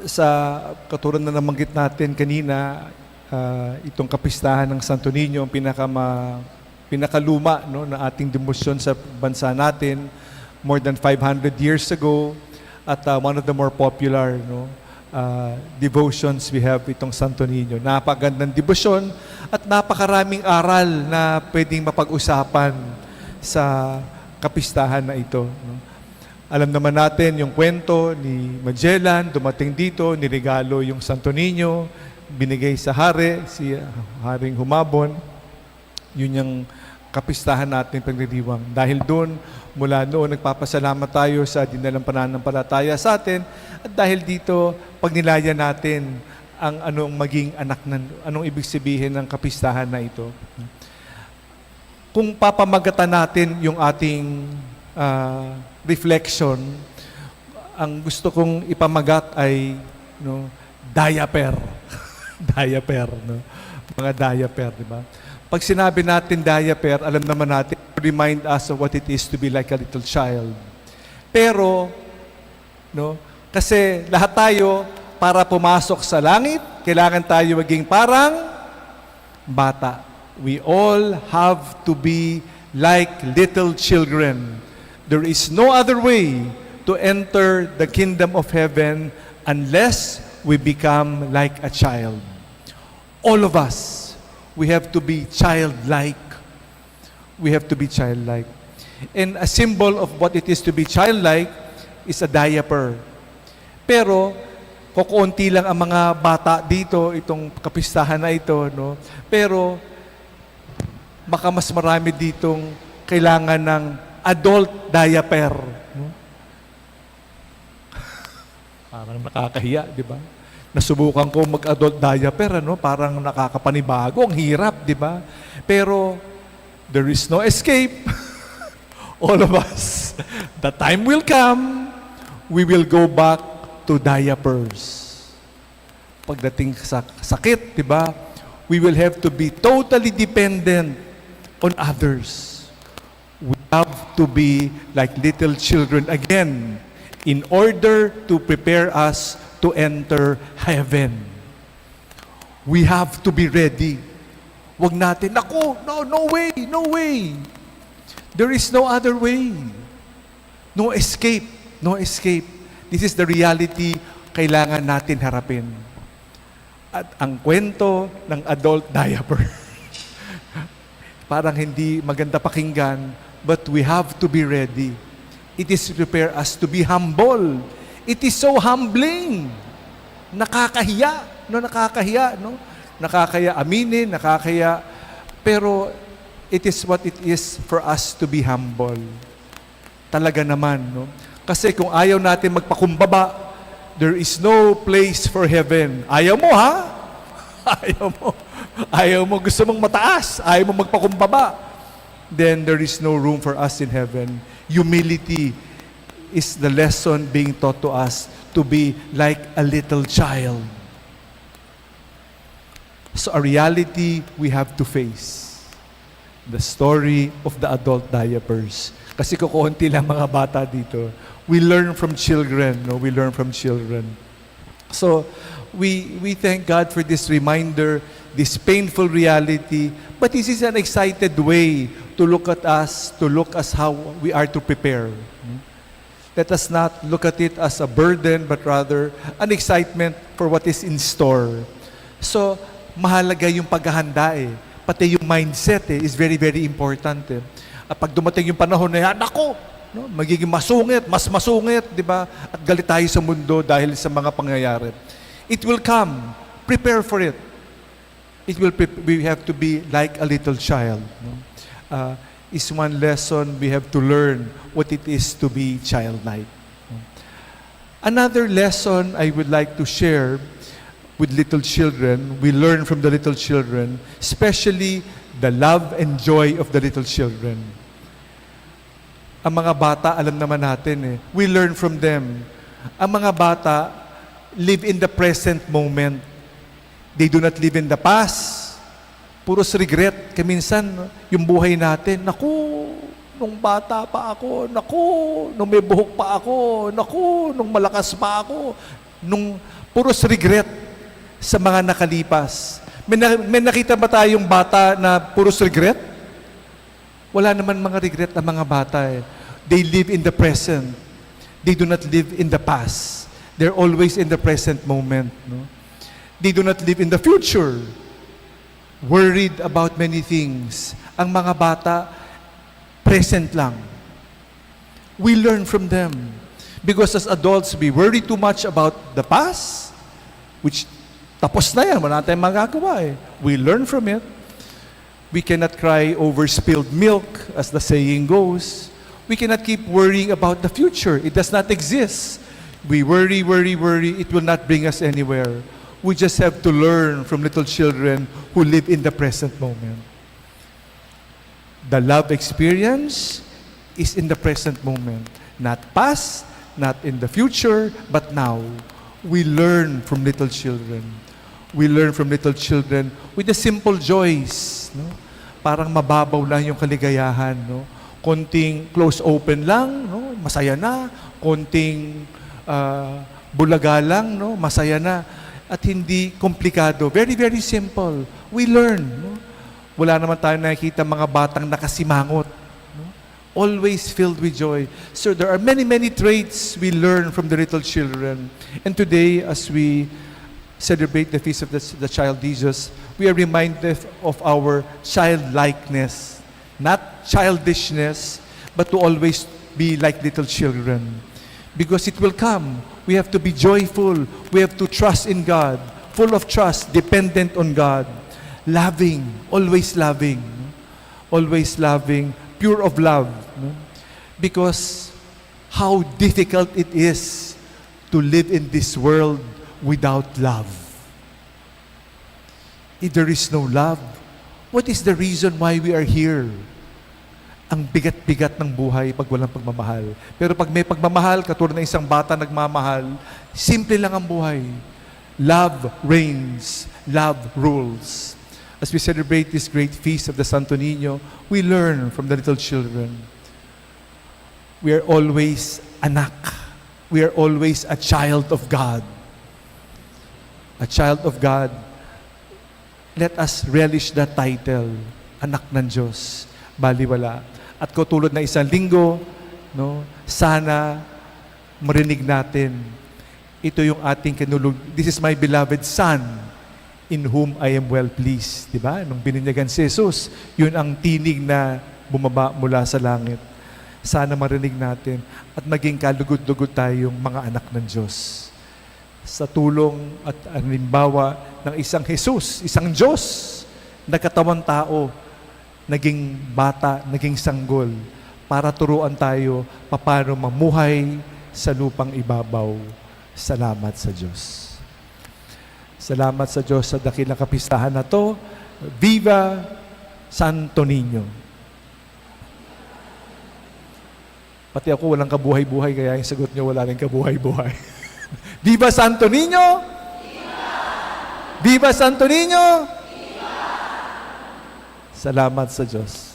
sa katulad na nabanggit natin kanina, itong kapistahan ng Santo Niño, ang pinakaluma, no, na ating demosyon sa bansa natin, more than 500 years ago, at one of the more popular, no, devotions we have itong Santo Niño. Napakagandang debosyon at napakaraming aral na pwedeng mapag-usapan sa kapistahan na ito, no. Alam naman natin yung kwento ni Magellan, dumating dito, niregalo yung Santo Niño, binigay sa hari, si Haring Humabon. Yun yung kapistahan natin pagdiriwang. Dahil doon, mula noon, nagpapasalamat tayo sa dinalang pananampalataya sa atin. At dahil dito, pagnilaya natin ang anong maging anak ng, anong ibig sabihin ng kapistahan na ito. Kung papamagatan natin yung ating reflection, ang gusto kong ipamagat ay, no, diaper. Diaper, no? Mga diaper, di ba? Pag sinabi natin diaper, alam naman natin, remind us of what it is to be like a little child. Pero, no, kasi lahat tayo, para pumasok sa langit, kailangan tayo maging parang bata. We all have to be like little children. There is no other way to enter the kingdom of heaven unless we become like a child. All of us, we have to be childlike. We have to be childlike. And a symbol of what it is to be childlike is a diaper. Pero, kukunti lang ang mga bata dito, itong kapistahan na ito, no? Pero, baka mas marami ditong kailangan ng adult diaper. No? Parang nakakahiya, di ba? Nasubukan ko mag-adult diaper, ano? Parang nakakapanibago, ang hirap, di ba? Pero, there is no escape. All of us, the time will come, we will go back to diapers. Pagdating sa sakit, di ba? We will have to be totally dependent on others. We have to be like little children again in order to prepare us to enter heaven. We have to be ready. Wag natin, naku, no way, no way. There is no other way. No escape, no escape. This is the reality kailangan natin harapin. At ang kwento ng adult diaper, parang hindi maganda pakinggan, but we have to be ready. It is to prepare us to be humble. It is so humbling. Nakakahiya, no? Nakakahiya, no? Nakakahiya aminin, nakakahiya. Pero it is what it is for us to be humble. Talaga naman, no? Kasi kung ayaw natin magpakumbaba, there is no place for heaven. Ayaw mo, ha? Ayaw mo. Ayaw mo, gusto mong mataas. Ayaw mo magpakumbaba. Then there is no room for us in heaven. Humility is the lesson being taught to us to be like a little child. So a reality we have to face. The story of the adult diapers. Kasi kukunti lang mga bata dito. We learn from children, no? We learn from children. So we thank God for this reminder, this painful reality, but this is an excited way to look at us, to look as how we are to prepare. Let us not look at it as a burden, but rather an excitement for what is in store. So, mahalaga yung paghahanda eh. Pati yung mindset eh, is very, very important eh. At pag dumating yung panahon na yan, ako, no, magiging masungit, mas masungit, di ba? At galit tayo sa mundo dahil sa mga pangyayari. It will come. Prepare for it. We have to be like a little child. No? Is one lesson we have to learn what it is to be childlike. Another lesson I would like to share with little children, we learn from the little children, especially the love and joy of the little children. Ang mga bata, alam naman natin eh, we learn from them. Ang mga bata live in the present moment. They do not live in the past. Puros regret. Kaminsan, yung buhay natin, naku, nung bata pa ako, naku, nung may buhok pa ako, naku, nung malakas pa ako. nung puros regret sa mga nakalipas. May nakita ba tayong bata na puros regret? Wala naman mga regret ang mga bata eh. They live in the present. They do not live in the past. They're always in the present moment. No? They do not live in the future. Worried about many things. Ang mga bata, present lang. We learn from them. Because as adults, we worry too much about the past, which tapos na yan, wala tayong magagawa eh. We learn from it. We cannot cry over spilled milk, as the saying goes. We cannot keep worrying about the future. It does not exist. We worry, it will not bring us anywhere. We just have to learn from little children who live in the present moment. The love experience is in the present moment. Not past, not in the future, but now. We learn from little children. We learn from little children with the simple joys. No? Parang mababaw lang yung kaligayahan. No? Konting close open lang, no? Masaya na. Konting bulaga lang, no? Masaya na. At hindi komplikado. Very, very simple. We learn. No? Wala naman tayo nakikita mga batang nakasimangot. No? Always filled with joy. So there are many, many traits we learn from the little children. And today, as we celebrate the feast of the child Jesus, we are reminded of our childlikeness. Not childishness, but to always be like little children. Because it will come. We have to be joyful. We have to trust in God. Full of trust, dependent on God. Loving, always loving. Always loving, pure of love. Because how difficult it is to live in this world without love. If there is no love, what is the reason why we are here? Ang bigat-bigat ng buhay pag walang pagmamahal. Pero pag may pagmamahal, katulad ng isang bata nagmamahal, simple lang ang buhay. Love reigns. Love rules. As we celebrate this great feast of the Santo Niño, we learn from the little children. We are always anak. We are always a child of God. A child of God. Let us relish that title, anak ng Diyos. Baliwala. At katulad na isang linggo, no, sana marinig natin. Ito yung ating kinulog. This is my beloved Son, in whom I am well pleased. Diba? Nung bininyagan si Jesus, yun ang tinig na bumaba mula sa langit. Sana marinig natin at maging kalugod-lugod tayong mga anak ng Diyos. Sa tulong at halimbawa ng isang Jesus, isang Diyos, nagkatawang tao, naging bata, naging sanggol, para turuan tayo paano mamuhay sa lupang ibabaw. Salamat sa Diyos. Salamat sa Diyos sa dakilang kapistahan na to. Viva Santo Niño! Pati ako walang kabuhay-buhay, kaya yung sagot niyo wala rin kabuhay-buhay. Viva Santo Niño! Viva! Viva Santo Niño! Viva! Salamat sa Diyos.